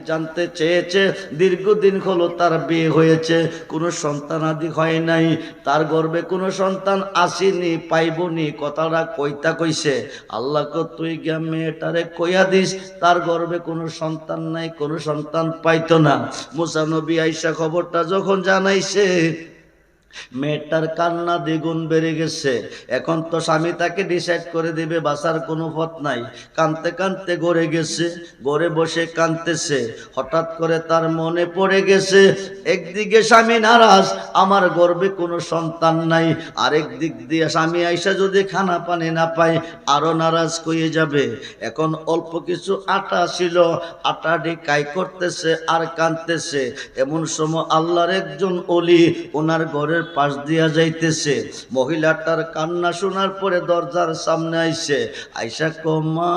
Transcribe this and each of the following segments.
জানতে চেয়েছে দীর্ঘদিন হলো তার বিয়ে হয়েছে, কোনো সন্তানাদি হয় নাই, তার গর্ভে কোনো সন্তান আসেনি, পাইবনি। কথাটা কইতা কইছে, আল্লাহকে তুই গিয়া মেয়েটারে কইয়া দিস তার গর্ভে কোনো সন্তান নাই, কোনো সন্তান পাইতো না। মুসা নবী আইসা খবরটা যখন জানাইছে, মেয়েটার কান্না দ্বিগুণ বেড়ে গেছে। এখন তো স্বামী তাকে ডিসাইড করে দিবে, বাঁচার কোনো পথ নাই। কাঁদতে কাঁদতে গড়ে গেছে, গড়ে বসে কাঁদতেছে। হঠাৎ করে তার মনে পড়ে গেছে, একদিকে স্বামী নারাজ, আমার গর্ভে কোনো সন্তান নাই, আরেক দিক দিয়ে স্বামী আইসা যদি খানা পানি না পায় আরো নারাজ হয়ে যাবে। এখন অল্প কিছু আটা ছিল, আটা দিয়ে কাই করতেছে আর কাঁদতেছে। এমন সময় আল্লাহর একজন ওলি ওনার ঘরের পাশ দিয়া যাইতেছে। মহিলাটার কান্না শোনার পরে দরজার সামনে আইসে, আইসা কমা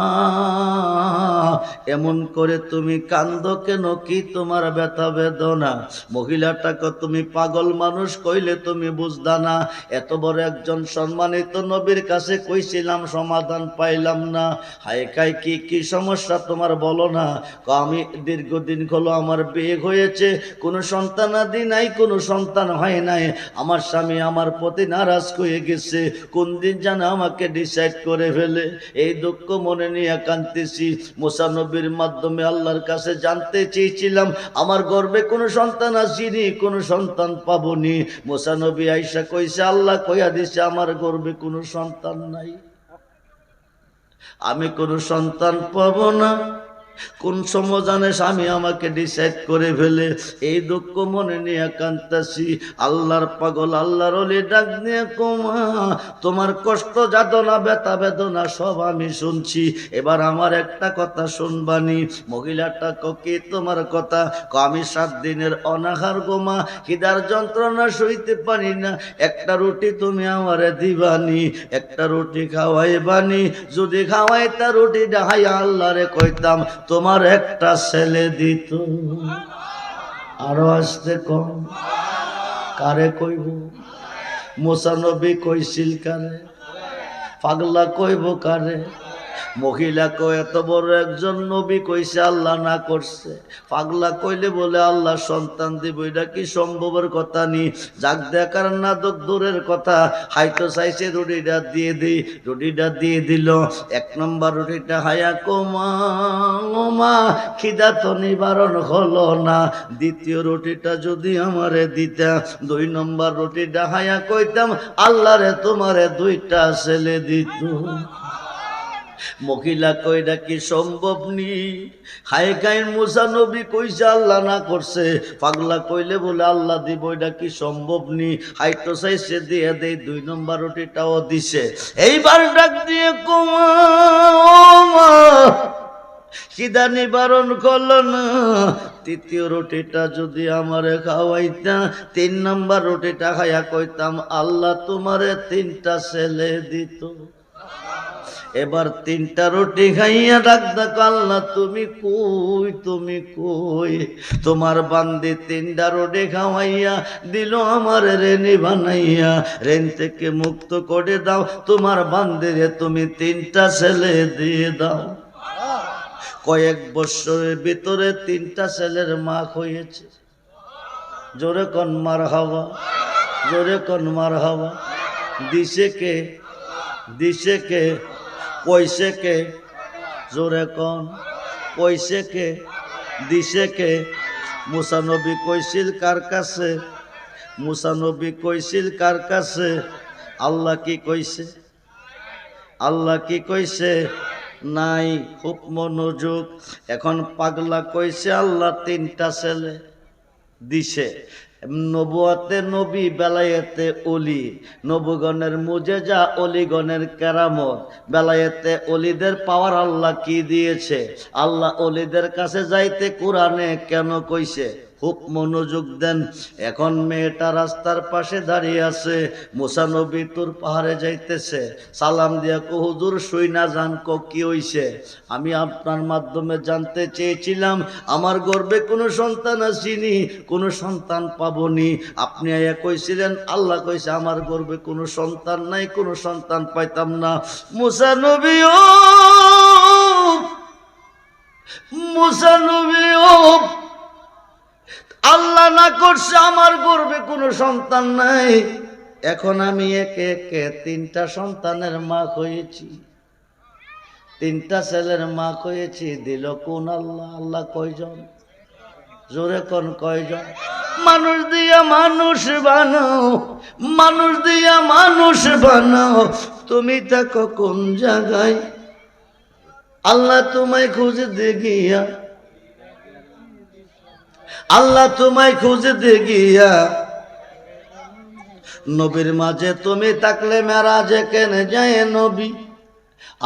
এমন করে তুমি কান্দো কেন, কি তোমার ব্যথা বেদনা? মহিলাটাকে তুমি পাগল মানুষ কইলে তুমি বুঝদা না, এত বড় একজন সম্মানিত নবীর কাছে কইছিলাম সমাধান পাইলাম না। হায় কাই কি সমস্যা তোমার বলো না। আমি দীর্ঘদিন হলো আমার বিয়ে হয়েছে, কোনো সন্তানাদি নাই, কোনো সন্তান হয় নাই, আমার স্বামী আমার প্রতি নারাজ হয়ে গেছে, কোন দিন যেন আমাকে ডিসাইড করে ফেলে। এই দুঃখ মনে নিয়ে কাঁদতেছি। মুসা নবীর মাধ্যমে আল্লাহর কাছে জানতে চেয়েছিলাম, আমার গর্ভে কোনো সন্তান আসেনি, কোনো সন্তান পাবনি। মুসা নবী আইসা কইছে, আল্লাহ কইয়া দিছে আমার গর্ভে কোনো সন্তান নাই, আমি কোনো সন্তান পাবো না। কোন সময় জানে স্বামী আমাকে ডিসাইড করে ফেলে। এই দুঃখ মনে নিয়ে কাঁদতাছি। আল্লাহর পাগল আল্লাহর ওলি ডাক নিয়ে, কমা তোমার কষ্ট যাতনা ব্যথা বেদনা সব আমি শুনছি, এবার আমার একটা কথা শুনবানি। মহিলাটা কি তোমার কথা? আমি 7 দিনের অনাহার গোমা, খিদার যন্ত্রণা সইতে পারি না, একটা রুটি তুমি আমারে দিবানি, একটা রুটি খাওয়াইবানি। যদি খাওয়াইতা রুটি ডাহাই আল্লাহরে কইতাম তোমার একটা ছেলে দিত। আরো আসতে কম, কারে কইব? মুসা নবী কইছিল কারে? পাগলা কইব কারে? মহিলাকে এত বড় একজন নবী কইছে, আল্লাহ না করছে। পাগলা কইলে বলে আল্লাহ সন্তান দিব, এটা কি সম্ভবের কথা নি? যাক দেখার না দূরের কথা, হাইতো চাইছে রুটিটা দিয়ে দিই, রুটিটা দিয়ে দিল। 1 নম্বর রুটিটা হায়া কমা খিদা তো নিবারণ হলো না, দ্বিতীয় রুটিটা যদি আমারে দিতা, 2 নম্বর রুটিটা হায়া কইতাম আল্লাহরে তোমারে 2টা ছেলে দিত। মহিলা কইরা কি সম্ভব নি? হায় গায়ের মুসা নবী কইছে আল্লাহ না করছে। পাগলা কইলে বলে আল্লাহ দিব, এটা কি সম্ভব নি? হাইতো চাইছে দিয়ে দেই, 2 নম্বর রুটিটাও দিছে। এইবার ডাক দিয়ে কমা খিদা নিবারণ করলো না, তৃতীয় রুটিটা যদি আমারে খাওয়াইতা, 3 নম্বর রুটিটা খাইয়া কইতাম আল্লাহ তোমারে 3টা ছেলে দিত। এবার 3টা রুটি খাইয়া ডাক দেখ, আল্লাহ তুমি কই, তুমি কই? তোমার বান্দি 3টা রুটি খাওয়াইয়া দিল আমার রেনি বানাইয়া, রেন থেকে মুক্ত করে দাও, তোমার বান্দিরে তুমি 3টা ছেলে দিয়ে দাও। কয়েক বছরের ভিতরে 3টা ছেলের মা হয়েছে। জোরে কন মারহাবা, জোরে কন মারহাবা। দিছে কে? দিছে কে? কইছে কে? জোরে কন, কইছে কে? দিছে কে? মুসা নবী কইছিল কার কাছে? মুসা নবী কইছিল কার কাছে? আল্লাহ কি কইছে? আল্লাহ কি কইছে? নাই। খুব মনোযোগ। এখন পাগলা কইছে আল্লাহ 3টা ছেলে দিছে। নবুয়াতে নবী, বেলায়েতে ওলি, নবগণের মুজেজা, অলিগণের কেরামত। বেলায়েতে অলিদের পাওয়ার আল্লাহ কি দিয়েছে? আল্লাহ অলিদের কাছে যাইতে কোরআনে কেন কইছে? খুব মনোযোগ দেন। এখন মেয়েটা রাস্তার পাশে দাঁড়িয়ে আছে, মুসা নবী তোর পাহাড়ে যাইতেছে, সালাম দিয়া কো হুজুর শুই না যান, কো কি হইছে? আমি আপনার মাধ্যমে জানতে চেয়েছিলাম, আমার গর্ভে কোনো সন্তান আসেনি, কোনো সন্তান পাবনি। আপনি আয়া কইছিলেন আল্লাহ কইছে আমার গর্ভে কোনো সন্তান নাই, কোনো সন্তান পাইতাম না। মুসা নবী মুসা নবীও আল্লাহ না করছে আমার গর্ভে কোনো সন্তান নাই, এখন আমি একে একে 3টা সন্তানের মা হয়েছি, 3টা ছেলের মা হয়েছি। দিল কোন আল্লাহ? আল্লাহ কয়জন? জোরে কোন কয়জন? মানুষ দিয়া মানুষ বানাও, মানুষ দিয়া মানুষ বানাও, তুমি থাকো কোন জায়গায়? আল্লাহ তোমায় খুঁজতে গিয়া, আল্লাহ তোমায় খুঁজতে গিয়া, নবীর মাঝে তুমি থাকলে মেরাজে কেন যায় নবী?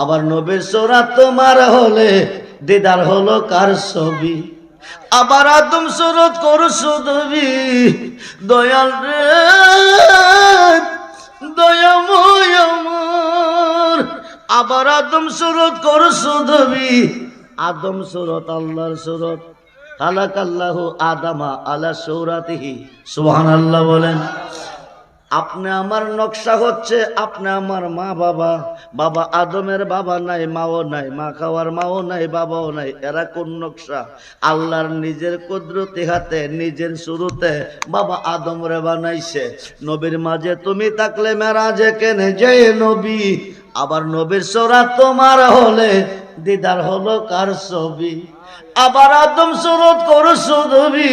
আবার নবীর সুরাত তোমার হলে দিদার হলো কার ছবি? আবার আদম সুরত করছো তুমি, দয়াল রে দয়াময় আমার। আবার আদম সুরত করছো তুমি, আদম সুরত আল্লাহর সুরত। খালাকাল্লাহু আদামা আলা সূরাতিহি, সুবহানাল্লাহ বলেন। আপনি আমার নকশা হচ্ছে, আপনি আমার মা বাবা। বাবা আদমের বাবা নাই, মাও নাই, মা খাওয়ার মাও নাই, বাবাও নাই। এরা কোন নকশা? আল্লাহর নিজের কুদরতি হাতে নিজের শুরুতে বাবা আদম রে বানাইছে। নবীর মাঝে তুমি থাকলে মেরাজে কেনে যায় নবী? আবার নবীর সুরাত তোমার হলে দিদার হলো কার ছবি? আবার আদম সুরত করছো দাবি,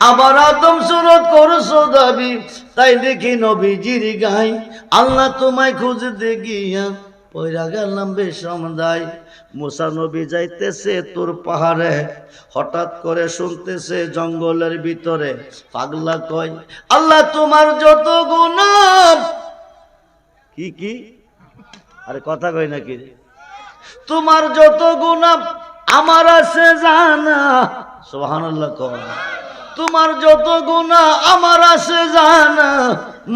আবার আদম সুরত করছো দাবি। তাই দেখি নবীজির গাই, আল্লাহ তোমায় খুঁজতে গিয়া পয়রা গেলাম বিষম দায়। মুসা নবী যাইতেছে তোর পাহাড়ে, হঠাৎ করে শুনতেছে জঙ্গলের ভিতরে পাগলা কয়, আল্লাহ তোমার যত গুনাহ। কি কি? আরে কথা কই নাকি? তোমার যত গুনাহ আমার আছে জানা, সুবহানাল্লাহ কও। তোমার যত গুনাহ আমার আছে জানা,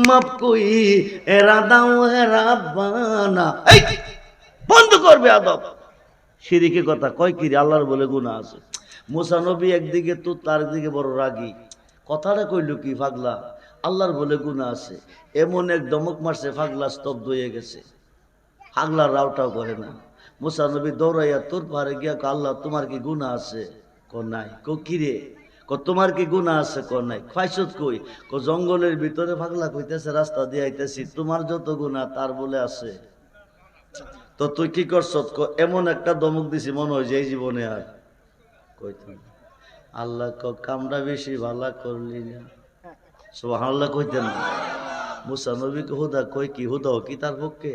মাফ কই এরা দাও হে রাব্বানা। এই বন্ধ করবে আদব, শিরকি কথা কয় কি রে? আল্লাহর বলে গুনাহ আছে। মুসা নবী একদিকে তো তার দিকে বড় রাগী, কথাটা কইল কি পাগলা? আল্লাহর বলে গুনাহ আছে। এমন এক দমক মারছে, পাগলা স্তব্ধ হয়ে গেছে, পাগলার রাউটাও করে না। মুসা নবী দৌড়াইয়া তোর পারে গিয়া, আল্লাহ তোমার কি গুনাহ আছে? ক নাই। ক কি রে? ক তোমার কি গুনাহ আছে? ক নাই। খাইছত কই? ক জঙ্গলের ভিতরে পাগলা কইতেছে রাস্তা দিয়ে আইতেছি, তোমার যত গুনাহ তার বলে আছে। তো তুই কি করছ? ক এমন একটা দমক দিছি মনে হয় যে এই জীবনে আর কইতাম। আল্লাহ ক কামটা বেশি ভালা করলি না, সুবহানাল্লাহ কইতেন না। মুসা নবীকে হুদা কই কি? হুদাও কি তার পক্ষে?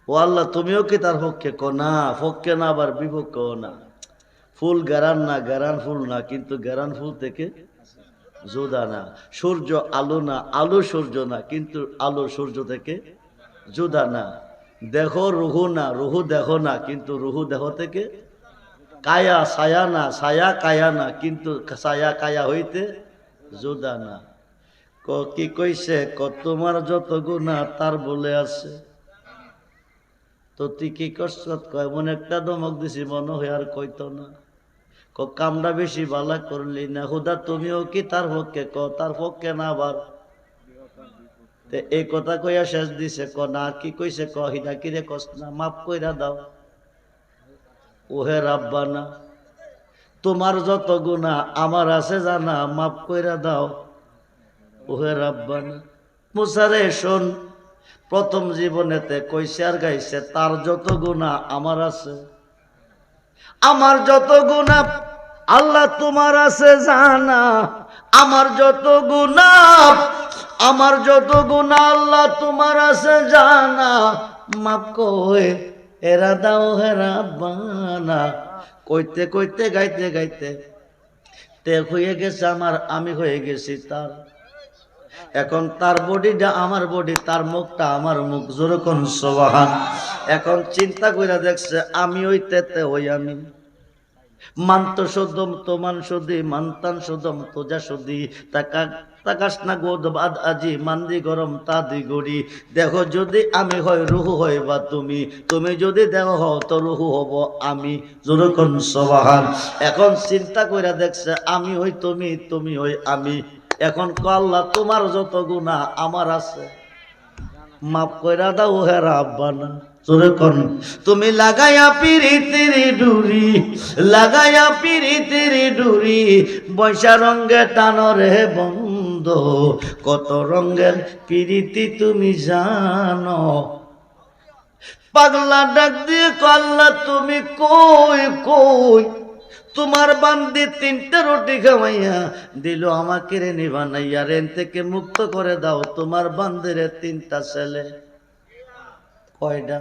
ও আল্লাহ তুমিও কি তার পক্ষে? ক না, পক্ষে না আবার বিপক্ষেও না। ফুল গেরান না, গেরান ফুল না, কিন্তু গেরান ফুল থেকে জুদা না। সূর্য আলো না, আলো সূর্য না, কিন্তু আলো সূর্য থেকে জুদা না। দেখো রুহু না, রুহু দেখো না, কিন্তু রুহু দেহ থেকে। কায়া ছায়া না, ছায়া কায়া না, কিন্তু ছায়া কায়া হইতে জুদা না। ক কি কইছে? ক তোমার যত গুনাহ তার বলে আছে। তো তুই কি করছ? এমন একটা দমক দিছি মনে হয় আর কইতো না। ক কামটা বেশি ভালা করলি না, হুদা তুমিও কি তার পক্ষে? ক তার পক্ষে না আবার। এই কথা কইয়া শেষ দিছে। ক না কি কইছে? ক হিনা কিরে কস না, মাফ কইরা দাও। ওহে রাব্বানা তোমার যত গুনাহ আমার আছে জানা, মাফ কইরা দাও। ওহে রাব্বানা। মুসারে শোন, প্রথম জীবনেতে কইছে আর গাইছে তার যত গুনাহ আমার আছে, আমার যত গুনাহ আল্লাহ তোমার আছে জানা। আমার যত গুনাহ, আমার যত গুনাহ আল্লাহ তোমার আছে জানা, মাফ কই এরা দাও হে রাব্বানা। কইতে কইতে গাইতে গাইতে তে হয়ে গেছে আমার, আমি হয়ে গেছি তার। এখন তার বডিটা আমার বডি, তার মুখটা আমার মুখ, জোরে কোন সুবহান। এখন চিন্তা কইরা দেখছে আমি হইতে হই আমি। মান্ত সদম তো মান সদি, মান্তান সদম তো যা সদি, তাকাস না গোদ বাদ আজি, মান্দি গরম তাদি গড়ি। দেখো যদি আমি হয় রুহু হয় বা তুমি, তুমি যদি দেহ হও তো রুহু হব আমি, জোরে কোন সুবহান। এখন চিন্তা কইরা দেখছে আমি হই তুমি, তুমি হই আমি। এখন ক আল্লাহ তোমার যত গুনাহ আমার আছে, মাফ কইরা দাও হে রাব্বানা। জোরে কোন তুমি লাগাইয়া পিরিতির ডুরি, লাগাইয়া পিরিতির ডুরি, বৈশা রঙ্গে টানরে বন্ধ, কত রঙ্গের পিরিতি তুমি জানো। পাগলা ডাক দিয়ে কল্লা তুমি কই কই, তোমার বান্দি 3টা রুটি খাওয়াইয়া দিল, আমাকে রে নিবানাইয়া রেন থেকে মুক্ত করে দাও। তোমার বান্দিরে 3টা ছেলে, কয়টা?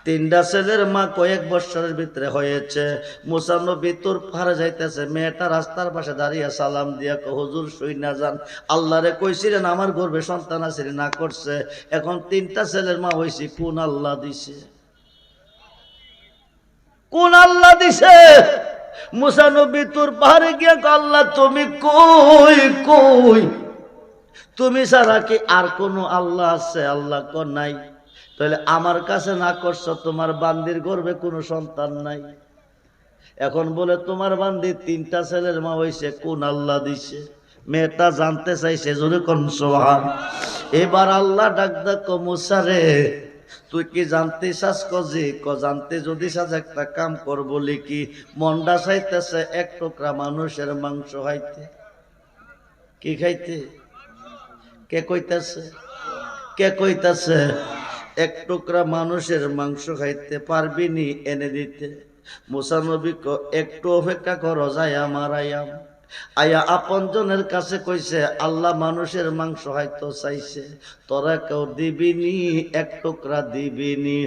3টা ছেলের মা কয়েক বছরের ভিতরে হয়েছে। মুসা নবী তোর পাহাড়ে যাইতেছে, মেয়েটা রাস্তার পাশে দাঁড়িয়ে সালাম দিয়া হুজুর শুই না যান, আল্লাহরে কইছিলেন আমার গর্ভে সন্তান আছে, না করছে, এখন 3টা ছেলের মা হইছি, কোন আল্লাহ দিছে? কোন আল্লাহ দিছে? মুসা নবী তোর পাহাড়ে গিয়া আল্লাহ তুমি কই কই, তুমি ছাড়া কি আর কোন আল্লাহ আছে? আল্লাহ কর নাই। তাহলে আমার কাছে না করছো, তোমার বান্দির গর্ভে কোনো সন্তান নাই, এখন বলে তোমার বান্দি 3টা ছেলের মা হইছে, কোন আল্লাহ দিছে? মেয়েটা জানতে চাইছে, জোরে কোন সুবহান। এবার আল্লাহ ডাক ডাক মুসা রে, তুই কি জানতে চাস? কজি জানতে যদি চাস একটা কাম কর, বলি কি মনটা চাইতেছে 1 টুকরা মানুষের মাংস খাইতে। কি খাইতে? কে কইতাছে? কে কইতাছে? 1 টুকরা মানুষের মাংস খাইতে পারবি নি এনে দিতে? মুসা নবী একটু অপেক্ষা করো, যাই আমার আয়াম। আয়া আপন জনের কাছে কইছে, আল্লাহ মানুষের মাংস হয়তো চাইছে, তোরা কেউ দিবিনি, 1 টুকরা দিবিনি।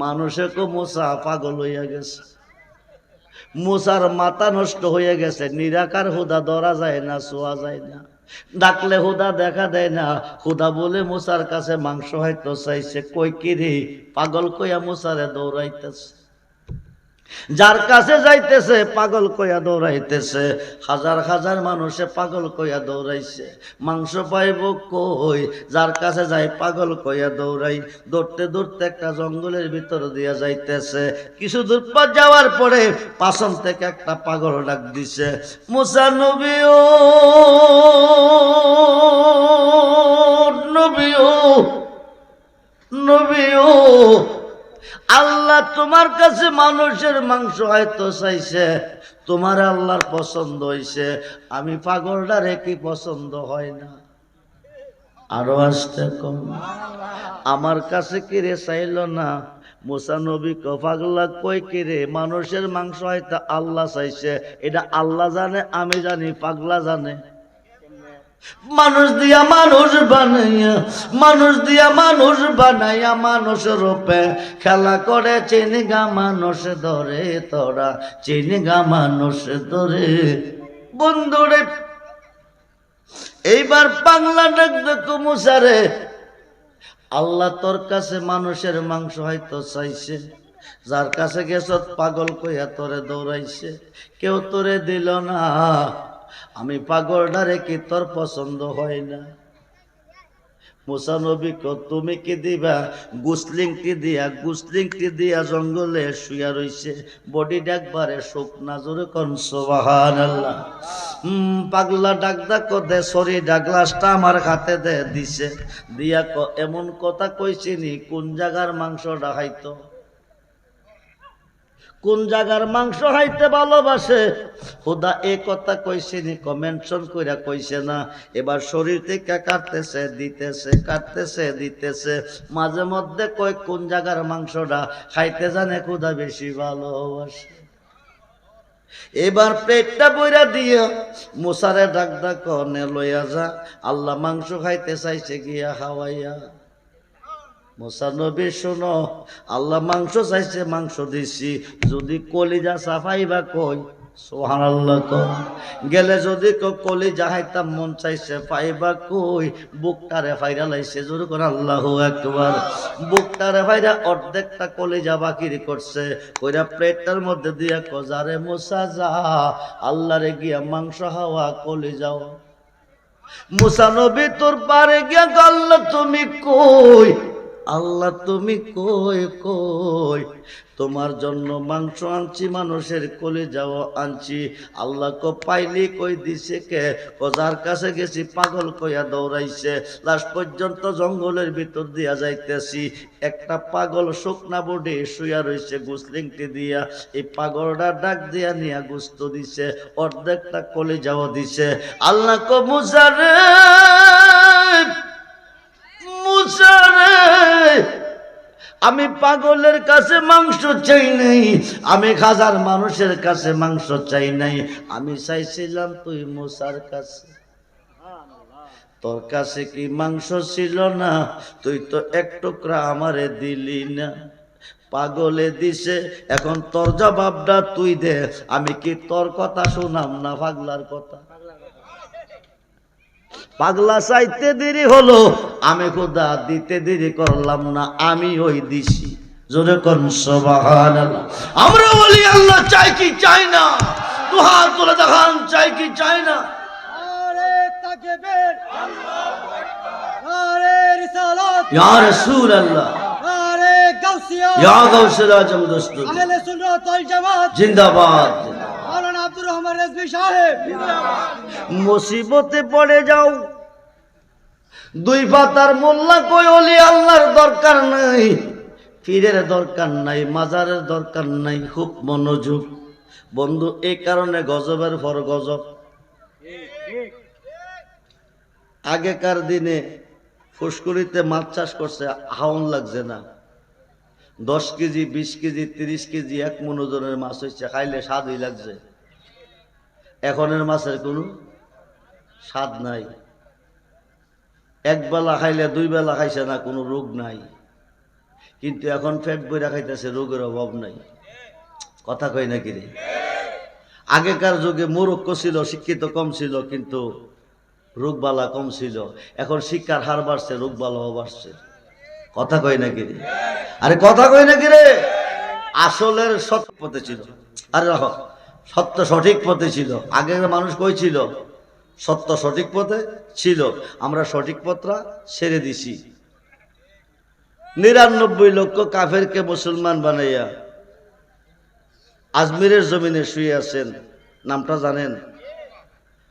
মানুষে কো মুসা পাগল হইয়া গেছে, মুসার মাথা নষ্ট হয়ে গেছে, নিরাকার হুদা ধরা যায় না, ছোঁয়া যায় না, ডাকলে হুদা দেখা দেয় না। হুদা বলে মুসার কাছে মাংস হয়তো চাইছে, কই কি রে? পাগল কইয়া মুসারে দৌড়াইতেছে, যার কাছে যাইতেছে পাগল কইয়া দৌড়াইতেছে। হাজার হাজার মানুষে পাগল কইয়া দৌড়াইছে, মাংস পাইব কই? যার কাছে যাই পাগল কইয়া দৌড়াই। দৌড়তে দৌড়তে একটা জঙ্গলের ভিতর দিয়া যাইতেছে, কিছু দূর পর যাওয়ার পরে পাছন থেকে একটা পাগল ডাক দিছে, মুসা নবী ও নবী ও নবী ও, আল্লাহ তোমার কাছে মানুষের মাংস হয়তো চাইছে, তোমার আল্লাহর পছন্দ হইছে, আমি পাগলটারে কি পছন্দ হয় না? আরো আসতে কম, আমার কাছে কি রে চাইল না? মুসা নবী পাগলা কই কি রে? মানুষের মাংস হয়তো আল্লাহ চাইছে, এটা আল্লাহ জানে, আমি জানি, পাগলা জানে। মানুষ দিয়া মানুষ বানাইয়া, মানুষ দিয়া মানুষ বানাইয়া, মানুষ রূপে খেলা করে, চিনিগা মানুষ ধরে, তোরা চিনিগা মানুষ ধরে। বন্ধুরে এইবার বাংলা ডাক দেখো মুসারে, আল্লাহ তোর কাছে মানুষের মাংস হয়তো চাইছে, যার কাছে গেছ পাগল কইয়া তোরে দৌড়াইছে, কেউ তোরে দিল না। আমি পাগলটারে কি তোর পছন্দ হয় না? মুসা নবী কো তুমি কি দিবা? গুসলিংটি দিয়া জঙ্গলে শুয়া রইছে, বডিটা একবারে শুকনা, জোরে কোন সুবহানাল্লাহ। পাগলা ডাক ডাক দে, সরি গ্লাসটা আমার হাতে দে, দিছে, দিয়া এমন কথা কইছিনি, কোন জায়গার মাংসটা খাইতো, কোন জায়গার মাংস খাইতে ভালোবাসে? হুদা এ কথা কইছিনি, মেনশন কইরা কইছে না। এবার শরীর থেকে কাটতেছে দিতেছে, কাটতেছে দিতেছে, মাঝে মধ্যে কই কোন জায়গার মাংসটা খাইতে জানে হুদা বেশি ভালোবাসে। এবার পেটটা বইরা দিয়া মুসারে ডাক ডাক নে লইয়া যা, আল্লাহ মাংস খাইতে চাইছে, গিয়া খাওয়াইয়া। মুসা নবী শোনো, আল্লাহ মাংস চাইছে, মাংস দিছি, যদি কলিজা সাফাইবা কই? সুবহানাল্লাহ কই। গেলে যদি কলিজা হাইতাম, মন চাইছে পাইবা কই? বুকটারে ফাইরা লাইছে, জোরে করে আল্লাহু আকবার। বুকটারে ফাইরা অর্ধেকটা কলিজা বাকির করছে, কইরা প্লেটটার মধ্যে দিয়া কজারে মুসা যা, আল্লাহরে গিয়া মাংস হাওয়া কলিজাও। মুসা নবী তোর পারে গিয়া, আল্লাহ তুমি কই? আল্লাহ তুমি কই কই, তোমার জন্য মাংস আনছি, মানুষের কলিজাও আনছি। আল্লাহ কো পাইলি কই দিছে কে, যার কাছে গেছি পাগল কইয়া দৌড়াইছে। লাস্ট পর্যন্ত জঙ্গলের ভিতর দিয়া যাইতেছি, একটা পাগল শুকনা বডি শুয়া রইছে গুসলিংটি দিয়া। এই পাগলটা ডাক দিয়া নিয়া গুস্ত দিছে, অর্ধেকটা কলিজাও দিছে। আল্লাহ কো মুসা রে, মুসা রে, আমি পাগলের কাছে মাংস চাই নাই, আমি হাজার মানুষের কাছে মাংস চাই নাই, আমি চাইছিলাম তুই মুসার কাছে। তোর কাছে কি মাংস ছিল না? তুই তো এক টুকরা আমারে দিলি না। পাগলে দিছে, এখন তোর জবাবটা তুই দে। আমি কি তোর কথা শুনাম না পাগলার কথা? পাগলা চাইতে দেরি হলো, আমি খোদা দিতে দেরি করলাম না, আমি ওই দিছি। জোরে কোন সুবহানাল্লাহ। আমরা বলি আল্লাহ চাই কি চাই না? দুহাত তুলে দেখান, চাই কি চাই না? নারে তাকবীর, আল্লাহু আকবার, নারে রিসালাত, ইয়া রাসূলুল্লাহ, নারে গাউসিয়া, ইয়া গাউসুল আজম দস্তু, আহলে সুন্নাত ওয়াল জামাত জিন্দাবাদ। মাওলানা আব্দুর রহমান রেজভী সাহেব জিন্দাবাদ। মুসিবতে পড়ে যাও, দুই পাতার মোল্লা কই ওলি আল্লাহর দরকার নাই, পীরের দরকার নাই, মাজারের দরকার নাই, খুব মনোযোগ বন্ধু। এই কারণে গজবের পর গজব। আগেকার দিনে ফুসকুড়িতে মাছ চাষ করছে, হাউন লাগছে না, 10 কেজি 20 কেজি 30 কেজি 1 মণ ওজনের মাছ হয়েছে, খাইলে স্বাদই লাগছে। এখনের মাছের কোনো স্বাদ নাই, এক বেলা খাইলে 2 বেলা খাইছে না, কোনো রোগ নাই। কিন্তু এখন পেট বইরা খাইতেছে, রোগের অভাব নাই। কথা কই নাকি রে? আগেকার যুগে মূর্খ ছিল, শিক্ষিত কম ছিল, কিন্তু রোগবালা কম ছিল। এখন শিক্ষার হার বাড়ছে, রোগবালাও বাড়ছে। কথা কই নাকি রে? আরে কথা কই নাকি রে? আসলের সত্য পথে ছিল। আরে রাখো, সত্য সঠিক পথে ছিল। আগের মানুষ কই ছিল? সত্য সঠিক পথে ছিল। আমরা সঠিক পথটা ছেড়ে দিছি। 99 লক্ষ কাফেরকে মুসলমান বানাইয়া আজমিরের জমিনে শুয়ে আছেন। নামটা জানেন?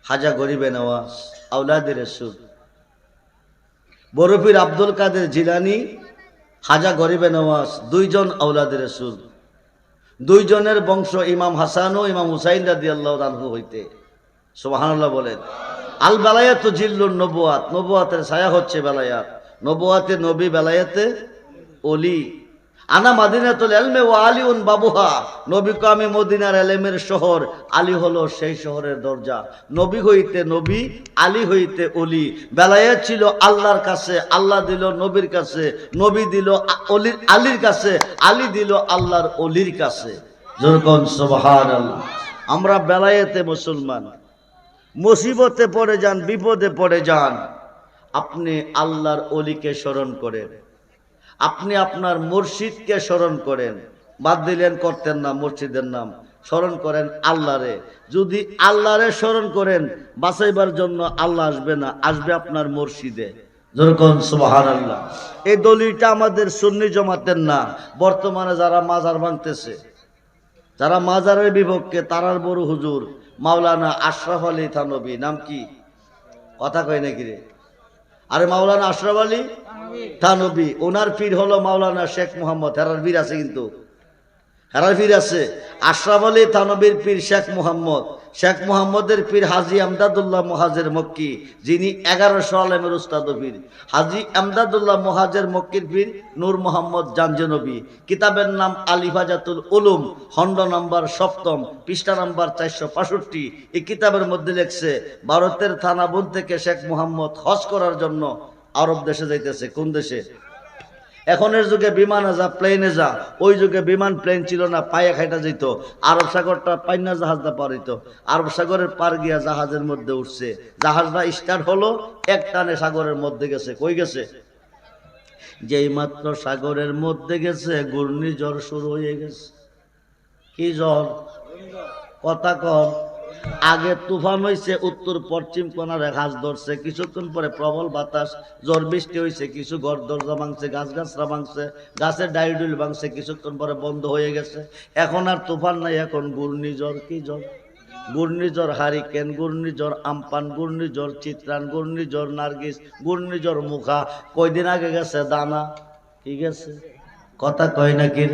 খাজা গরিবে নওয়াজ, আওলাদে রাসূল। বড় পীর আব্দুল কাদের জিলানী, খাজা গরিবে নওয়াজ, 2 জন আওলাদে রাসূল। 2 জনের বংশ ইমাম হাসান ও ইমাম হুসাইন রাদিয়াল্লাহু আনহু হইতে। সুবহানাল্লাহ বলেন। আল বেলায়াতু জিল্লুন নবুয়াত, নবুয়াতের ছায়া হচ্ছে বেলায়াত। নবুয়াতে নবী, বেলায়াতে ওলি। আনা মাদিনাতুল ইলমি ওয়া আলিউন বাবুহা, নবী কো আমি মদিনার ইলমের শহর, আলী হলো সেই শহরের দরজা। নবী হইতে নবী, আলী হইতে ওলি। বেলায়াত ছিল আল্লাহর কাছে, আল্লাহ দিল নবীর কাছে, নবী দিল আলীর কাছে, আলী দিল আল্লাহর ওলির কাছে। যেরকম সুবহানাল্লাহ। আমরা বেলায়েতে মুসলমান। মুসিবতে পড়ে যান, বিপদে পড়ে যান, আপনি আল্লাহর ওলিকে স্মরণ করেন, আপনি আপনার মুর্শিদকে স্মরণ করেন। বাদ দিলেন, করতেন না মুর্শিদের নাম, স্মরণ করেন আল্লাহরে। যদি আল্লাহরে স্মরণ করেন, বাঁচাইবার জন্য আল্লাহ আসবে না, আসবে আপনার মুর্শিদে। যেরকম সুবহানাল্লাহ। এই দলিলটা আমাদের সুন্নি জমাতের না। বর্তমানে যারা মাজার ভাঙতেছে, যারা মাজারের বিপক্ষে, তারার বড় হুজুর মাওলানা আশরাফ আলী থানভী। নাম কি? কথা কয় নাকি রে? আরে মাওলানা আশরাফ আলী থানভী, ওনার পীর হলো মাওলানা শেখ মোহাম্মদ। হেরার পীর আছে, কিন্তু হেরার পীর আছে। আশরাফ আলী থানভীর পীর শেখ মোহাম্মদ। শেখ মোহাম্মদের পীর হাজি আমদাদুল্লাহ মুহাজের মক্কি, যিনি 1100 আলেমের উস্তাদ পীর। হাজি আমদাদুল্লাহ মুহাজের মক্কির পীর নূর মোহাম্মদ জাঞ্জনবী। কিতাবের নাম আলিফাজাতুল উলুম, খণ্ড নম্বর 7, পৃষ্ঠা নম্বর 465। এই কিতাবের মধ্যে লেখছে, ভারতের থানাবুন থেকে শেখ মোহাম্মদ হজ করার জন্য আরব দেশে যাইতেছে। কোন দেশে? এখনের যুগে বিমানে যা, প্লেনে যা। ওই যুগে বিমান প্লেন ছিল না, পায়ে খাইটা যেত। আরব সাগরটা পাইনা জাহাজটা পার হইতো। আরব সাগরের পার গিয়া জাহাজের মধ্যে উঠছে। জাহাজটা স্টার্ট হলো, এক টানে সাগরের মধ্যে গেছে। কই গেছে? যেই মাত্র সাগরের মধ্যে গেছে, ঘূর্ণিঝড় শুরু হয়ে গেছে। কি ঝড়? কথা কর। আগে তুফান হইছে, উত্তর পশ্চিম কোণারে ঘাস ধরছে, কিছুক্ষণ পরে প্রবল বাতাস, ঝড় বৃষ্টি হয়েছে, কিছু ঘর দরজা ভাঙছে, গাছরা ভাঙছে, গাছের ডাইডুল ভাঙছে, কিছুক্ষণ পরে বন্ধ হয়ে গেছে। এখন আর তুফান নাই, এখন ঘূর্ণিঝড়। কি ঝড়? ঘূর্ণিঝড় হারিকেন, ঘূর্ণিঝড় আমপান, ঘূর্ণিঝড় চিত্রান, ঘূর্ণিঝড় নার্গিস, ঘূর্ণিঝড় মুখা। কয়দিন আগে গেছে দানা। কি গেছে? কথা কয় নাকি?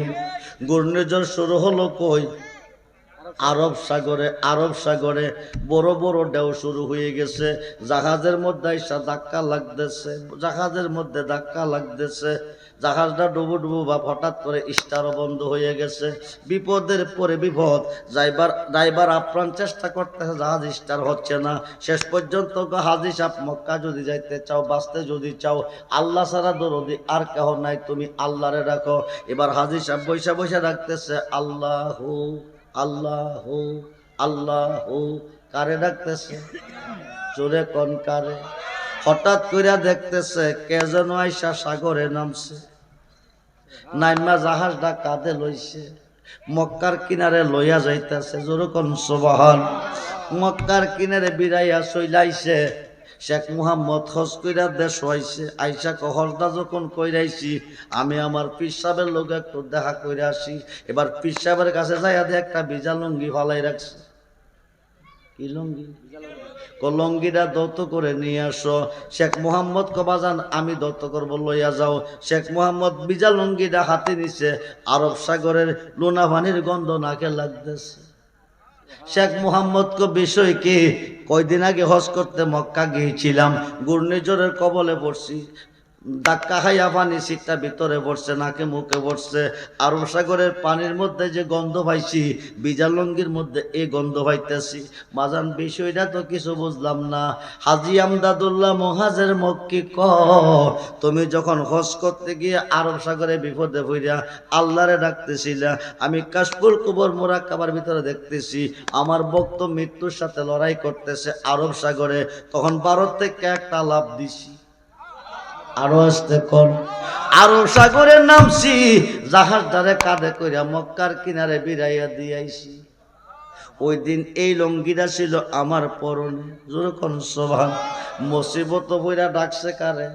ঘূর্ণিঝড় শুরু হলো কই? আরব সাগরে। আরব সাগরে বড় বড় ঢেউ শুরু হয়ে গেছে, জাহাজের মধ্যে এসে ধাক্কা লাগতেছে, জাহাজের মধ্যে ধাক্কা লাগতেছে, জাহাজটা ডুবু ডুবু ভাব, হঠাৎ করে স্টারও বন্ধ হয়ে গেছে। বিপদের পরে বিপদ, ড্রাইভার আপ্রাণ চেষ্টা করতেছে, জাহাজ স্টার হচ্ছে না। শেষ পর্যন্ত হাজি সাহেব, মক্কা যদি যাইতে চাও, বাঁচতে যদি চাও, আল্লাহ ছাড়া দরদি আর কেহ নাই, তুমি আল্লাহরে রাখো। এবার হাজি সাহেব বৈশা বৈশা রাখতেছে আল্লাহ আল্লাহ আল্লাহ। কারে ডাকতেছে? জোরে কোন কারে? হঠাৎ কইরা দেখতেছে কে যেন আইসা সাগরে নামছে, নাইমা জাহাজটা কাঁধে লইছে, মক্কার কিনারে লইয়া যাইতেছে। জোরে কোন সুবহান। মক্কার কিনারে বিরাইয়া চইলাইছে। শেখ মুহাম্মদ হজ কইরা দেশ হইছে, আইসা হজটা যখন কইরাইছি, আমি আমার পীর সাহেবের লোক একটু দেখা কইরা আসি। এবার পীর সাহেবের কাছে যাইয়া দিয়ে একটা ভিজা লুঙ্গি ফালাই রাখছে। কি লুঙ্গি? লুঙ্গিটা দত্ত করে নিয়ে আসো। শেখ মুহাম্মদ কবাজান আমি দত্ত করবো, লইয়া যাও। শেখ মুহাম্মদ ভিজা লুঙ্গিটা হাতে নিছে, আরব সাগরের লোনা পানির গন্ধ নাকে লাগতেছে। শেখ মুহাম্মদ কো বিষয় কি? কয়দিন আগে হজ করতে মক্কা গিয়েছিলাম, ঘূর্ণিঝড়ের কবলে পড়ছি, ধাক্কা খাইয়া পানি সিটটা ভিতরে পড়ছে, নাকে মুখে পড়ছে। আরব সাগরের পানির মধ্যে যে গন্ধ পাইছি, ভিজা লুঙ্গির মধ্যে এই গন্ধ পাইতেছি। মাজান বিষয়টা তো কিছু বুঝলাম না। হাজি আমদাদুল্লাহ মহাজের মক্কি ক, তুমি যখন হজ করতে গিয়ে আরব সাগরে বিপদে পড়িয়া আল্লাহরে ডাকতেছিলা, আমি কাশফুল কুবর মুরাক্কাবার ভিতরে দেখতেছি আমার ভক্ত মৃত্যুর সাথে লড়াই করতেছে আরব সাগরে, তখন ভারত থেকে একটা লাভ দিছি। আরো আসতে কোন? আরব সাগরে নামছি, জাহাজ দ্বারে কাঁধে কইরা মক্কার কিনারে বিরাইয়া দিয়াইছি। ওই দিন এই লঙ্গিটা ছিল আমার পরনে। জোরে কোন সুবহান। মুসিবত বইরা ডাকছে কারে?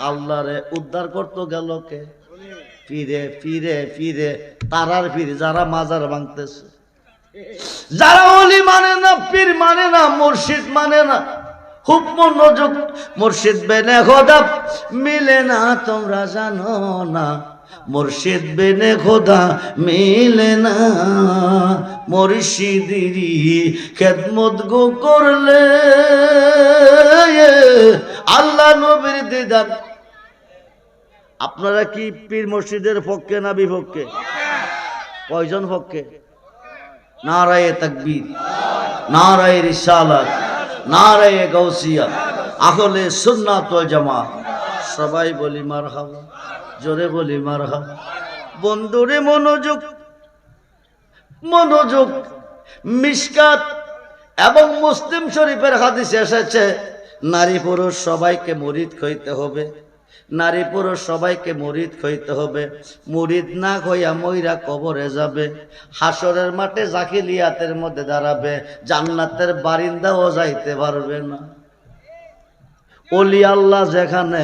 আল্লাহরে। উদ্ধার করতে গেল কে? ফিরে ফিরে ফিরে তারার ফিরে, যারা মাজার ভাঙতেছে, যারা ওলি মানে না, পীর মানে না, মুর্শিদ মানে না, হুকম নজুক মুর্শিদ বেনে খোদা মিলে না, তোমরা জানো না মুর্শিদ বেনে খোদা মিলে না। মুর্শিদিরি খেদমত গো করলে আল্লাহ নবীর দিদার। আপনারা কি পীর মসজিদের পক্ষে না বিপক্ষে? কয়জন পক্ষে? নারায়ে তাকবীর, নারায়ে রিসালাত, নারায়ে গাউসিয়া, আহলে সুন্নাত ওয়াল জামাত। সবাই বলি মারহাবা, জোরে বলি মারহাবা। বন্ধুরে মনোযোগ, মনোযোগ। মিশকাত এবং মুসলিম শরীফের হাদিসে এসেছে, নারী পুরুষ সবাইকে মুরিদ হইতে হবে, নারী পুরুষ সবাইকে মুরিদ হইতে হবে। মুরিদ না হইয়া মইরা কবরে যাবে, হাসরের মাঠে জাকিলিয়াতের মধ্যে দাঁড়াবে, জান্নাতের বারিন্দাও যাইতে পারবে না। ওলি আল্লাহ যেখানে